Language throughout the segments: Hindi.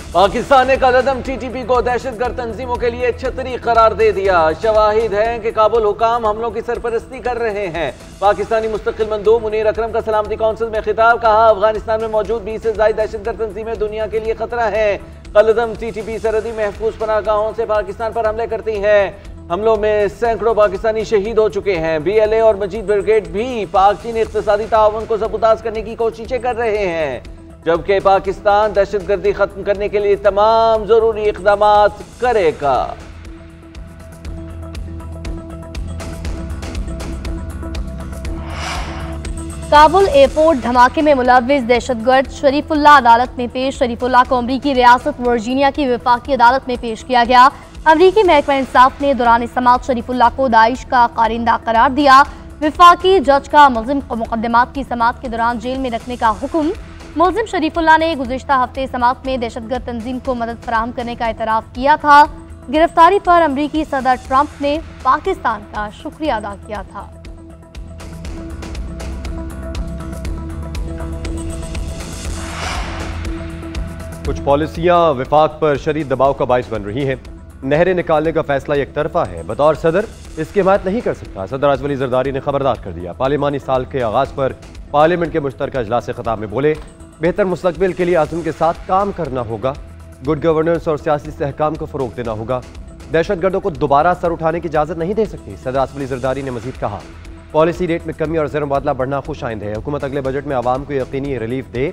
पाकिस्तान ने कलअदम TTP को दहशतगर्द तंजीमों के लिए छतरी करार दे दिया। शवाहिद हैं कि काबुल हुकाम हमलों की सरपरस्ती कर रहे हैं। पाकिस्तानी मुस्तकिल मंदूब मुनीर अकरम का सलामती कौंसिल में खिताब, कहा अफगानिस्तान में मौजूद 20 से ज्यादा दहशतगर्द तंजीमें दुनिया के लिए खतरा है। कलअदम TTP सरहदी महफूज पनाहगाहों से पाकिस्तान पर हमले करती है। हमलों में सैकड़ों पाकिस्तानी शहीद हो चुके हैं। BLA और मजीद ब्रिगेड भी पाक चीन इख्तिसादी ताउन को ज़बरदस्त करने की कोशिशें कर रहे हैं, जबकि पाकिस्तान दहशतगर्दी खत्म करने के लिए तमाम जरूरी इक़दाम करेगा। काबुल एयरपोर्ट धमाके में मुलव्विस दहशतगर्द शरीफुल्लाह अदालत में पेश। शरीफुल्लाह को अमरीकी रियासत वर्जीनिया की वफाकी अदालत में पेश किया गया। अमरीकी महकमा इंसाफ ने दौरान समाअत शरीफुल्लाह को दाइश का कारिंदा करार दिया। वफाकी जज का मुल्जिम को मुकदमात की समाअत के दौरान जेल में रखने का हुक्म। मुल्जिम शरीफुल्लाह ने गुज़िश्ता हफ्ते समाअत में दहशतगर्द तंजीम को मदद फराहम करने का एतराफ़ किया था। गिरफ्तारी पर अमरीकी सदर ट्रंप ने पाकिस्तान का शुक्रिया अदा किया था। कुछ पॉलिसियां वफाक पर शदीद दबाव का बाइस बन रही हैं। नहरें निकालने का फैसला एक तरफा है, बतौर सदर इसकी हिमायत नहीं कर सकता। सदर आसिफ अली जरदारी ने खबरदार कर दिया। पार्लिमानी साल के आगाज पर पार्लियामेंट के मुश्तरका इजलास खिताब में बोले, बेहतर मुस्तकबिल के लिए आज़म के साथ काम करना होगा। गुड गवर्नेंस और सियासी इस्तेहकाम को फ़रोग देना होगा। दहशतगर्दों को दोबारा सर उठाने की इजाज़त नहीं दे सकती। सदर आसिफ अली जरदारी ने मजीद कहा, पॉलिसी रेट में कमी और ज़र मुबादला बढ़ना खुश आइंद है। हुकूमत अगले बजट में आवाम को यकीनी रिलीफ दे।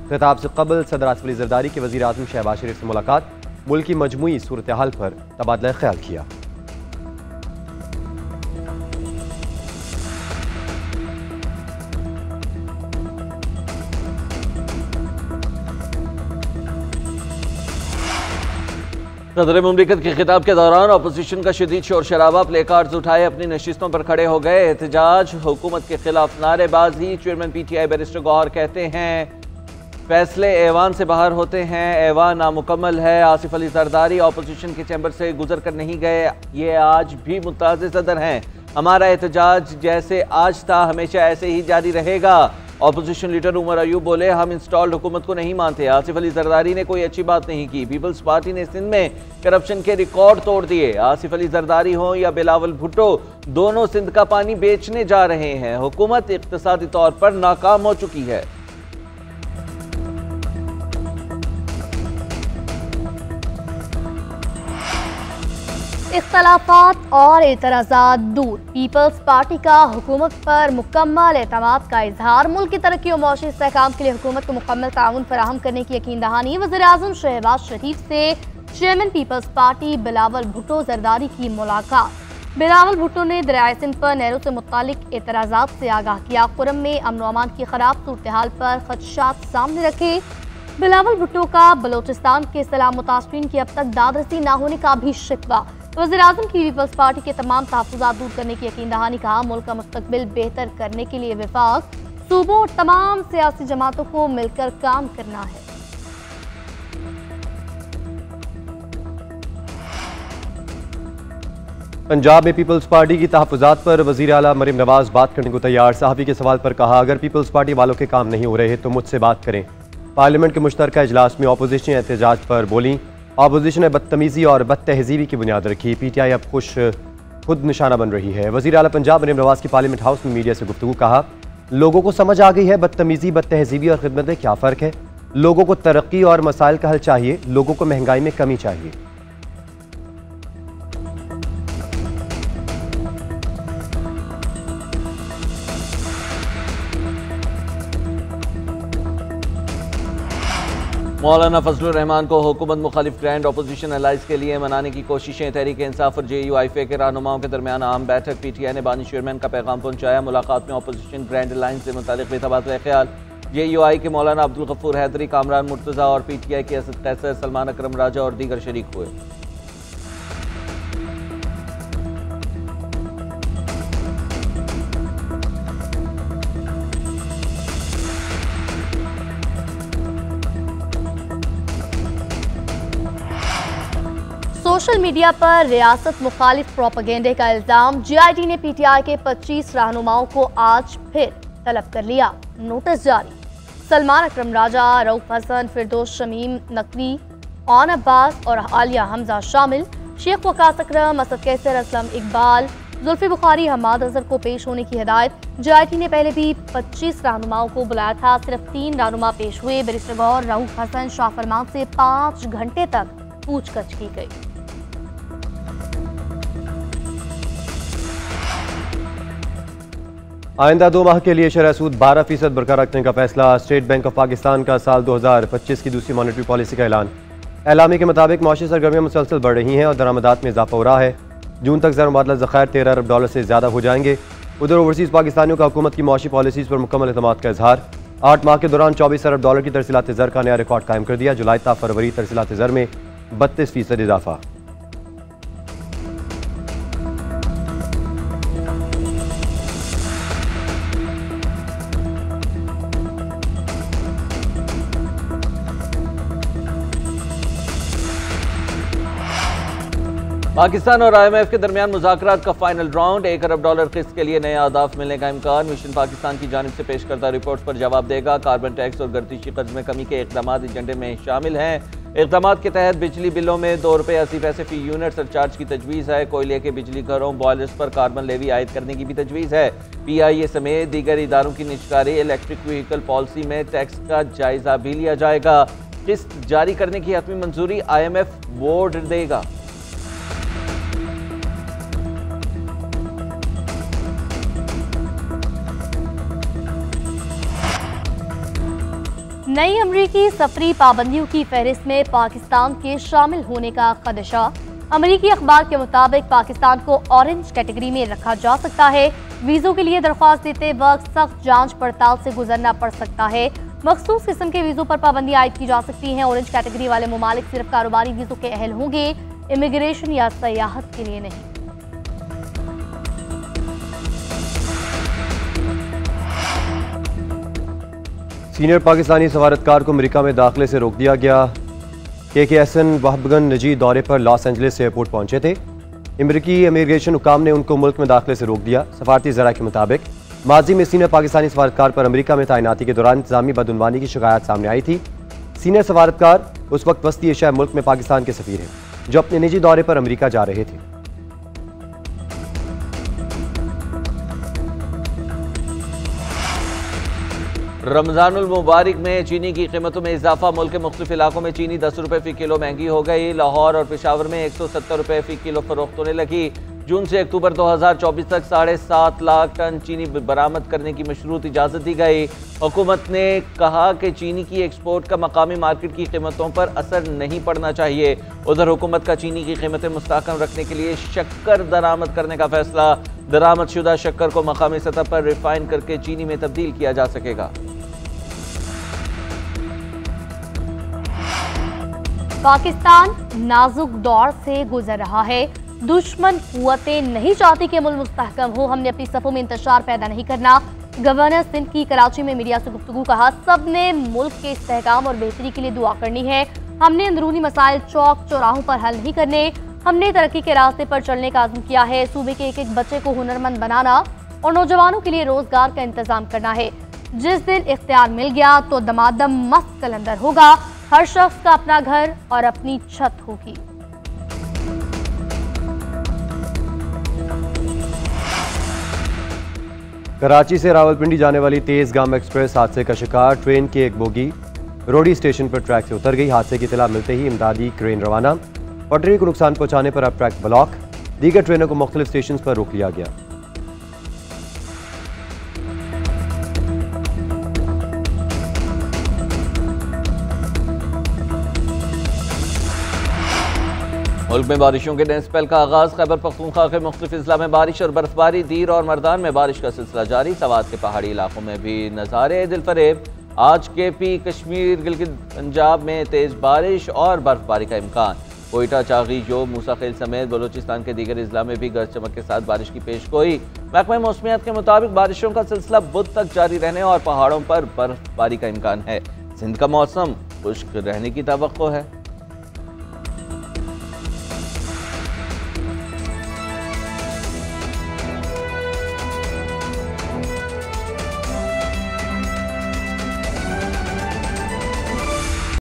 खिताब से कबल सदर आसिफ अली जरदारी की वज़ीर आज़म शहबाज शरीफ से मुलाकात, मुल्क की मजमूई सूरत हाल पर तबादला ख्याल किया। सदर मुमलिकत के खिताब के दौरान अपोजिशन का शदीद शोर शराबा, प्ले कार्ड्स उठाए अपनी नशिस्तों पर खड़े हो गए। एहतजाज, हुकूमत के खिलाफ नारेबाजी। चेयरमैन PTI बैरिस्टर गौहर कहते हैं फैसले ऐवान से बाहर होते हैं, ऐवान नामुकम्मल है। आसिफ अली जरदारी अपोजिशन के चैम्बर से गुजर कर नहीं गए, ये आज भी मुताज़ सदर हैं। हमारा एहतजाज जैसे आज था हमेशा ऐसे ही जारी रहेगा। अपोजिशन लीडर उमर अयूब बोले, हम इंस्टॉल्ड हुकूमत को नहीं मानते। आसिफ अली जरदारी ने कोई अच्छी बात नहीं की। पीपल्स पार्टी ने सिंध में करप्शन के रिकॉर्ड तोड़ दिए। आसिफ अली जरदारी हों या बिलावल भुट्टो, दोनों सिंध का पानी बेचने जा रहे हैं। हुकूमत इक्तिसादी तौर पर नाकाम हो चुकी है। इख्तलाफात और एतराज़ात दूर। पीपल्स पार्टी का हुकूमत पर मुकम्मल एतमाद का इजहार। मुल्क की तरक्की और मौशी इस्तेहकाम के लिए हुकूमत को मुकम्मल ताउन फराहम करने की यकीन दहानी। वज़ीर आज़म शहबाज शरीफ से chairman people's party Bilawal Bhutto Zardari की मुलाकात। बिलावल भुट्टो ने दरियाए सिंध पर नहरों से मुतालिक एतराज़ात से आगाह किया। खुर्रम में अमन व अमान की खराब सूरत हाल पर खदशात सामने रखे। बिलावल भुट्टो का बलोचिस्तान के सलाम मुतासरीन की अब तक दादरसी न होने का भी शिकवा। वज़ीर आज़म की पीपल्स पार्टी के तमाम तहफ़्फ़ुज़ात दूर करने की यकीन दहानी। कहा, मुल्क का मुस्तक़बिल बेहतर करने के लिए वफाक, सूबों और तमाम सियासी जमातों को मिलकर काम करना है। पंजाब में पीपल्स पार्टी की तहफ़्फ़ुज़ात पर वज़ीर आला मरीम नवाज बात करने को तैयार। सहाफ़ी के सवाल पर कहा, अगर पीपल्स पार्टी वालों के काम नहीं हो रहे तो मुझसे बात करें। पार्लियामेंट के मुश्तरका इजलास में अपोजिशन एहतजाज पर बोली। अपोजिशन ने बदतमीज़ी और बदतहज़ीबी की बुनियाद रखी। PTI अब खुद निशाना बन रही है। वज़ीर आला पंजाब मरीम नवाज की पार्लियामेंट हाउस में मीडिया से गुफ्तगू। कहा, लोगों को समझ आ गई है बदतमीज़ी, बदतहज़ीबी और खिदमत में क्या फ़र्क है। लोगों को तरक्की और मसाइल का हल चाहिए, लोगों को महंगाई में कमी चाहिए। मौलाना फजलुर रहमान को हुकूमत मुखालिफ ग्रैंड अपोजिशन अलाइज के लिए मनाने की कोशिशें। तहरीक इंसाफ और JUIFA के रहनुमाओं के दरमियान आम बैठक। PTI ने बानी चेयरमैन का पैगाम पहुंचाया। मुलाकात में अपोजिशन ग्रैंड अलाइंस से मुतालिक भी तबादला ख्याल। JUI के मौलाना अब्दुल गफूर हैदरी, कामरान मुर्तज़ा और PTI के असद कैसर, सलमान अकरम राजा और दीगर शरीक हुए। सोशल मीडिया पर रियासत मुखालिफ प्रोपेगेंडे का इल्ज़ाम। GIT ने PTI के 25 रहनुमाओं को आज फिर तलब कर लिया। नोटिस जारी। सलमान अकरम राजा, रऊफ हसन, फिरदौस शमीम नकवी, ऑन अब्बास और आलिया हमजा शामिल। शेख वकास अकरम, असद कैसर, असलम इकबाल, जुल्फी बुखारी, हमाद अजहर को पेश होने की हिदायत। JIT ने पहले भी 25 रहनुमाओं को बुलाया था, सिर्फ 3 रहनुमा पेश हुए। बैरिस्टर गौहर, रऊफ हसन, शाह फरमान से 5 घंटे तक पूछताछ की गई। आइंदा 2 माह के लिए शरह सूद 12% बरकरार रखने का फैसला। स्टेट बैंक ऑफ पाकिस्तान का साल 2025 की दूसरी मॉनेटरी पॉलिसी का ऐलान। एलामी के मुताबिक माशी सरगर्मियाँ मुसलसल बढ़ रही हैं और दरामदात में इजाफा हो रहा है। जून तक ज़र मुबादला ज़खायर $13 अरब से ज़्यादा हो जाएंगे। उधर ओवरसीज़ पाकिस्तानियों का हुकूमत की माशी पॉलिसीज़ पर मुकम्मल एतमाद का इजहार। 8 माह के दौरान $24 अरब की तरसीलात ज़र का नया रिकॉर्ड कायम कर दिया। जुलाई ता फरवरी तरसीलात ज़र में 32% इजाफा। पाकिस्तान और IMF के दरमियान मुज़ाकरात का फाइनल राउंड। $1 अरब किस्त के लिए नए अहदाफ मिलने का इम्कान। मिशन पाकिस्तान की जानिब से पेश करदा रिपोर्ट पर जवाब देगा। कार्बन टैक्स और गर्दिशी कर्ज में कमी के इक़दाम एजेंडे में शामिल हैं। इक़दाम के तहत बिजली बिलों में ₹2.80 फी यूनिट सरचार्ज की तजवीज़ है। कोयले के बिजली घरों बॉयलर्स पर कार्बन लेवी आयद करने की भी तजवीज़ है। PIA समेत दीगर इदारों की निजकारी इलेक्ट्रिक व्हीकल पॉलिसी में टैक्स का जायजा भी लिया जाएगा। किस्त जारी करने की हतमी मंजूरी IMF बोर्ड देगा। नई अमरीकी सफरी पाबंदियों की फहरिस्त में पाकिस्तान के शामिल होने का खदशा। अमरीकी अखबार के मुताबिक पाकिस्तान को ऑरेंज कैटेगरी में रखा जा सकता है। वीज़ों के लिए दरख्वास्त देते वक्त सख्त जांच पड़ताल से गुजरना पड़ सकता है। मखसूस किस्म के वीज़ों पर पाबंदी आयद की जा सकती है। ऑरेंज कैटेगरी वाले ममालिक सिर्फ कारोबारी वीज़ों के अहल होंगे, इमिग्रेशन या सयाहत के लिए नहीं। सीनियर पाकिस्तानी सफारतकार को अमेरिका में दाखिले से रोक दिया गया। KKSN वहबगन निजी दौरे पर लॉस एंजलिस एयरपोर्ट पहुंचे थे। अमेरिकी इमिग्रेशन हुकाम ने उनको मुल्क में दाखिले से रोक दिया। सफारती ज़रा के मुताबिक माजी में सीनियर पाकिस्तानी सफारतकार पर अमेरिका में तैनाती के दौरान इंतजामी बदउनवानी की शिकायत सामने आई थी। सीनियर सफारतकार उस वक्त वस्ती एशिया मुल्क में पाकिस्तान के सफीर हैं, जो अपने निजी दौरे पर अमेरिका जा रहे थे। रमजानुल मुबारक में चीनी की कीमतों में इजाफा। मुल्क के मुख्तलिफ इलाकों में चीनी ₹10 फी किलो महंगी हो गई। लाहौर और पेशावर में ₹170 फी किलो फरोख्त होने लगी। जून से अक्टूबर 2024 तक 7.5 लाख टन चीनी बरामद करने की मशरूत इजाज़त दी गई। हुकूमत ने कहा कि चीनी की एक्सपोर्ट का मकामी मार्केट की कीमतों पर असर नहीं पड़ना चाहिए। उधर हुकूमत का चीनी की कीमतें मुस्तहकम रखने के लिए शक्कर दरामद करने का फैसला। दरामद शुदा शक्कर को मकामी सतह पर रिफाइन करके चीनी में तब्दील किया जा सकेगा। पाकिस्तान नाजुक दौर से गुजर रहा है। दुश्मन कुव्वतें नहीं चाहती कि मुल्क मुस्तहकम हो। हमने अपनी सफ़ों में इंतशार पैदा नहीं करना। गवर्नर सिंध की कराची में मीडिया से गुफ्तगू कहा, सब ने मुल्क के इस्तेहकाम और बेहतरी के लिए दुआ करनी है। हमने अंदरूनी मसाइल चौक चौराहों पर हल नहीं करने। हमने तरक्की के रास्ते पर चलने का आज़म किया है। सूबे के एक एक बच्चे को हुनरमंद बनाना और नौजवानों के लिए रोजगार का इंतजाम करना है। जिस दिन इख्तियार मिल गया तो दमादम मस्त कलंदर होगा। हर शख्स का अपना घर और अपनी छत होगी। कराची से रावलपिंडी जाने वाली तेजगाम एक्सप्रेस हादसे का शिकार। ट्रेन की एक बोगी रोडी स्टेशन पर ट्रैक से उतर गई। हादसे की इत्तला मिलते ही इमदादी क्रेन रवाना। पटरी को नुकसान पहुंचाने पर अब ट्रैक ब्लॉक। दीगर ट्रेनों को मुख्तलिफ स्टेशन पर रोक लिया गया। मुल्क में बारिशों के नए स्पेल का आगाज। खैबर पख्तूनख्वा के मुख्तलिफ अजला में बारिश और बर्फबारी। दीर और मर्दान में बारिश का सिलसिला जारी। सवात के पहाड़ी इलाकों में भी नज़ारे दिलफरेब। आज KP कश्मीर गिलगित पंजाब में तेज बारिश और बर्फबारी का इम्कान। कोयटा, चागी, जोब, मूसाखेल समेत बलोचिस्तान के दीगर अजला में भी गरज चमक के साथ बारिश की पेशगोई। महकमा मौसमियात के मुताबिक बारिशों का सिलसिला बुध तक जारी रहने और पहाड़ों पर बर्फबारी का इम्कान है। सिंध का मौसम खुश्क रहने की तवक्को है।